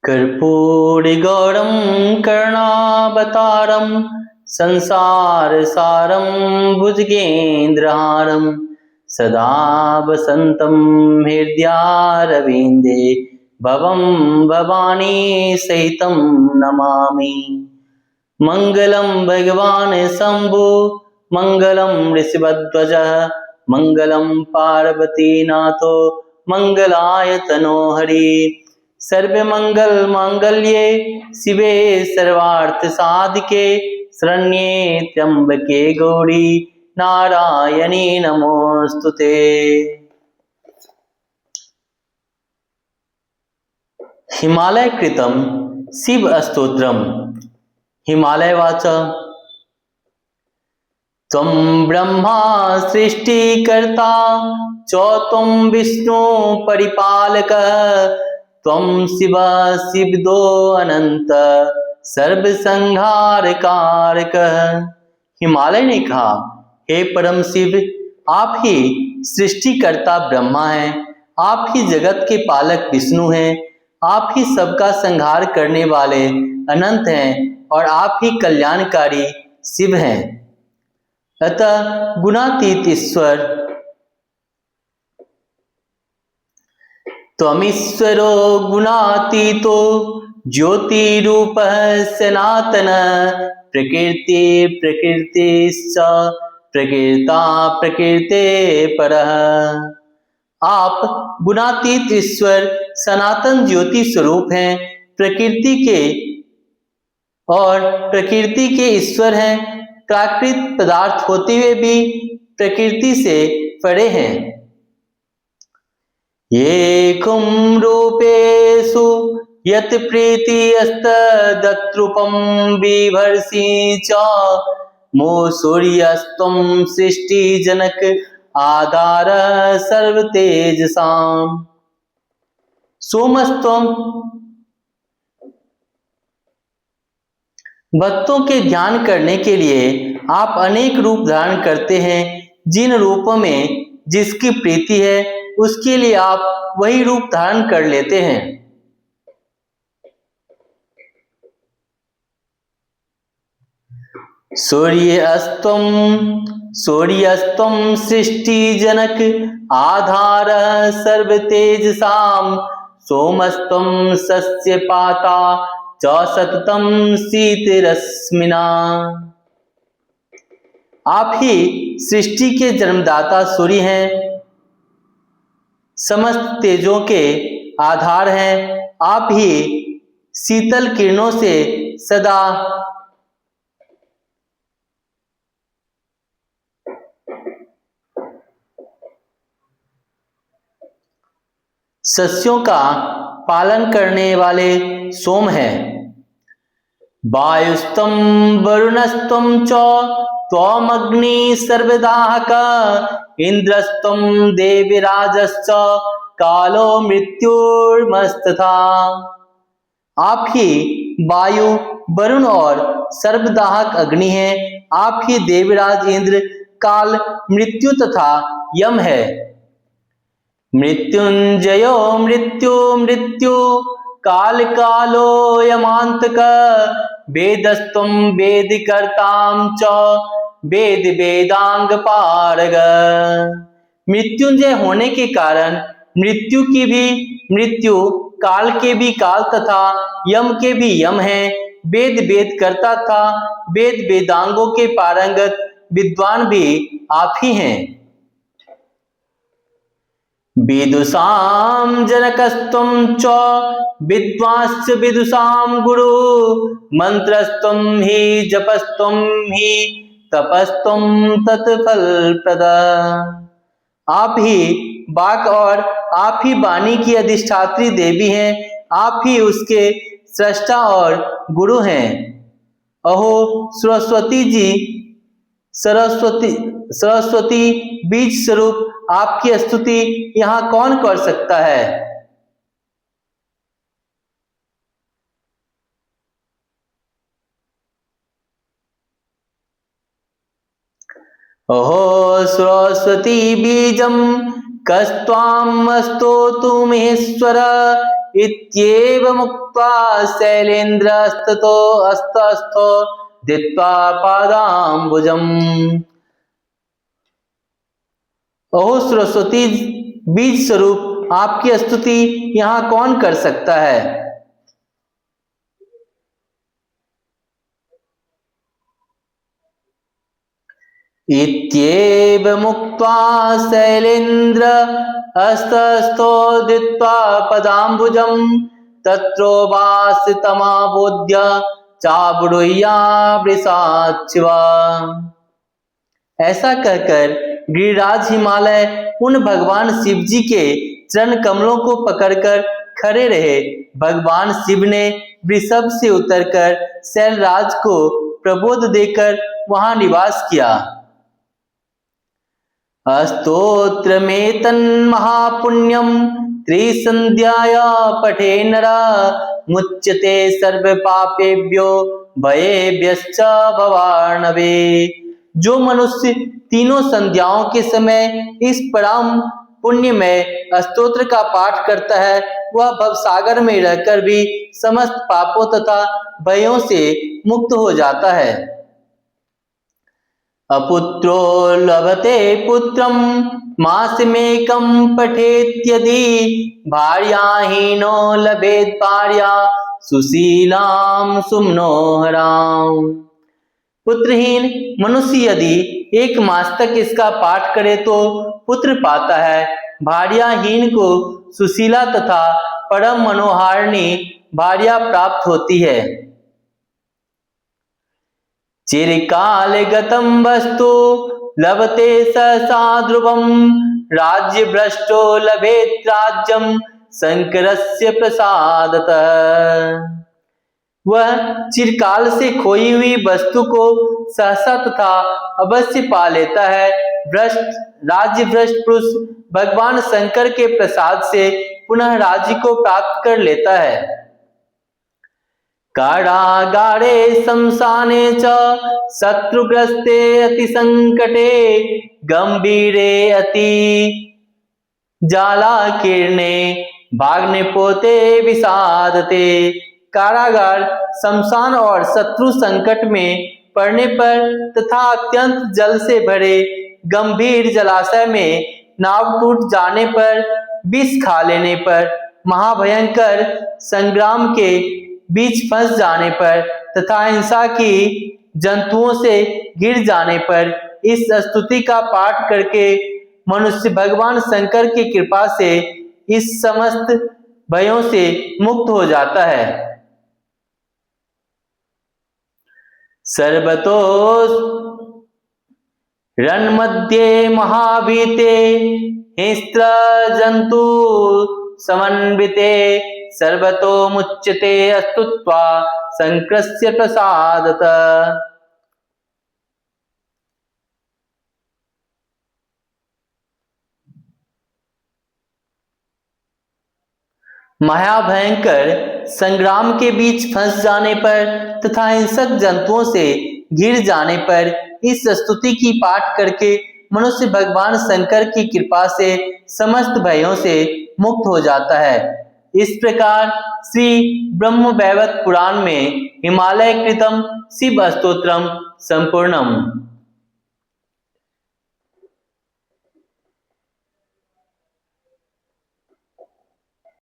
कर्पूरगौरं करुणावतारं संसारसारं भुजगेन्द्रहारं सदा वसन्तं हृदयारविन्दे भवं भवानी सहितं नमामि। मङ्गलं भगवान् शम्भो मङ्गलं ऋषभध्वज मङ्गलं पार्वतीनाथो मङ्गलाय तनोहरि। सर्वमंगल मांगल्ये शिवे सर्वार्थ साधिके शरण्ये त्र्यंबके गौरी नारायणी नमोस्तुते। हिमालय कृतं शिव स्तोत्रम। हिमालयवाच त्वं ब्रह्मा सृष्टिकर्ता च त्वं विष्णु परिपालकः त्वं शिव शिवदो अनंत सर्वसंहार कारकः। हिमालय ने कहा, हे परम शिव, आप ही सृष्टिकर्ता ब्रह्मा हैं, आप ही जगत के पालक विष्णु हैं, आप ही सबका संहार करने वाले अनंत हैं और आप ही कल्याणकारी शिव हैं। अतः गुणातीत ईश्वर त्वमीश्वरो गुणातीतो ज्योतिरूपः सनातन प्रकृति प्रकृतिश्च प्रकृता प्रकृते परः। आप गुणातीत ईश्वर सनातन ज्योति स्वरूप हैं, प्रकृति के और प्रकृति के ईश्वर हैं, प्राकृत पदार्थ होते हुए भी प्रकृति से परे हैं। येकं रूपेषु यत् प्रीतिस्तद्रूपं बिभर्षि च मो सूर्यस्त्वं सृष्टिजनक आधार सर्वतेजसाम्। सोमस्त्वं भक्तों के ध्यान करने के लिए आप अनेक रूप धारण करते हैं। जिन रूपों में जिसकी प्रीति है उसके लिए आप वही रूप धारण कर लेते हैं। सूर्यस्त्वं सृष्टिजनक आधार सर्वतेजसाम् सोमस्त्वं सस्यपाता च सततं शीतरश्मिना। आप ही सृष्टि के जन्मदाता सूर्य हैं, समस्त तेजों के आधार हैं। आप ही शीतल किरणों से सदा सस्यों का पालन करने वाले सोम हैं। वायुस्त्वं वरुणस्त्वं च त्वमग्नि सर्वदाहकः इंद्रस्त्वं देवराजश्च कालो मृत्युर्मस्तथा। आप ही वायु वरुण और सर्वदाहक अग्नि हैं, आप ही देवराज इंद्र काल मृत्यु तथा यम है। मृत्युंजयो मृत्यु मृत्यु काल कालो यमांतकः वेदस्त्वं वेदकर्तां च वेद वेदांग पारगः। मृत्युंजय होने के कारण मृत्यु की भी मृत्यु, काल के भी काल तथा यम के भी यम है। वेद वेद कर्ता था, वेद वेदांगों के पारंगत विद्वान भी आप ही हैं। विदुषां जनकस्त्वं च विद्वांश्च विदुषां गुरु मंत्रस्त्वं हि जपस्त्वं हि तपस्त्वं तत्फलप्रद। आप ही वाक और आप ही वाणी की अधिष्ठात्री देवी हैं, आप ही उसके सृष्टा और गुरु हैं। अहो सरस्वती बीज स्वरूप आपकी स्तुति यहाँ कौन कर सकता है। अहो सरस्वती बीजं कस्त्वां स्तोतुमीश्वर इत्येव मुक्त्वा शैलेन्द्रस्ततो अस्तस्थो दित्वा पादाम्बुजम्। ओहो सरस्वती, बीज स्वरूप आपकी स्तुति यहाँ कौन कर सकता है। इत्येव मुक्त्वा शैलेन्द्र हस्तस्थो दित्वा पदाम्बुजम् तत्रोपासितमाबोध्य चाबुरुय्यावृषाच्छिवा। ऐसा कहकर गिरिराज हिमालय उन भगवान शिव जी के चरण कमलों को पकड़कर खड़े रहे। भगवान शिव ने वृषभ से उतरकर शैलराज को प्रबोध देकर वहां निवास किया। स्तोत्रमेतन्महापुण्यं त्रिसन्ध्याया पठे नरः मुच्यते सर्वपापेभ्यो भयेभ्यश्च भवार्णवे। जो मनुष्य तीनों संध्याओं के समय इस परम पुण्यमय स्तोत्र का पाठ करता है, वह भवसागर में रहकर भी समस्त पापों तथा भयों से मुक्त हो जाता है। अपुत्रो लभते पुत्रं मासमेकं पठेत्यदि भार्याहीनो लभेत भार्या सुशीलां सुमनोहरां। पुत्रहीन मनुष्य यदि एक मास तक इसका पाठ करे तो पुत्र पाता है। भार्याहीन को सुशीला तथा परम मनोहारिणी भार्या प्राप्त होती है। चिरकाल गतं वस्तु लभते सहसा ध्रुवं राज्य भ्रष्टो लभेत राज्यं शंकरस्य प्रसादतः। वह चिरकाल से खोई हुई वस्तु को सहसा तथा अवश्य पा लेता है। राज्य भ्रष्ट पुरुष भगवान शंकर के प्रसाद से पुनः राज्य को प्राप्त कर लेता है। कारागारे शमशाने च शत्रुग्रस्ते अति संकटे गंभीरे अति जालाकीर्णे भाग्निपोते विषादते। कारागार, शमशान और शत्रु संकट में पड़ने पर तथा अत्यंत जल से भरे गंभीर जलाशय में नाव टूट जाने पर, विष खा लेने पर, महाभयंकर संग्राम के बीच फंस जाने पर तथा हिंसा की जंतुओं से गिर जाने पर इस स्तुति का पाठ करके मनुष्य भगवान शंकर की कृपा से इस समस्त भयों से मुक्त हो जाता है। सर्वतो रणमध्ये महाभीते हिंस्त्र जंतु समन्विते सर्वतो मुच्यते स्तुत्वा शंकरस्य प्रसादतः। महाभयंकर संग्राम के बीच फंस जाने पर तथा हिंसक जंतुओं से घिर जाने पर इस स्तुति की पाठ करके मनुष्य भगवान शंकर की कृपा से समस्त भयों से मुक्त हो जाता है। इस प्रकार श्री ब्रह्म वैवर्त पुराण में हिमालय कृतम शिव स्तोत्रम संपूर्णम।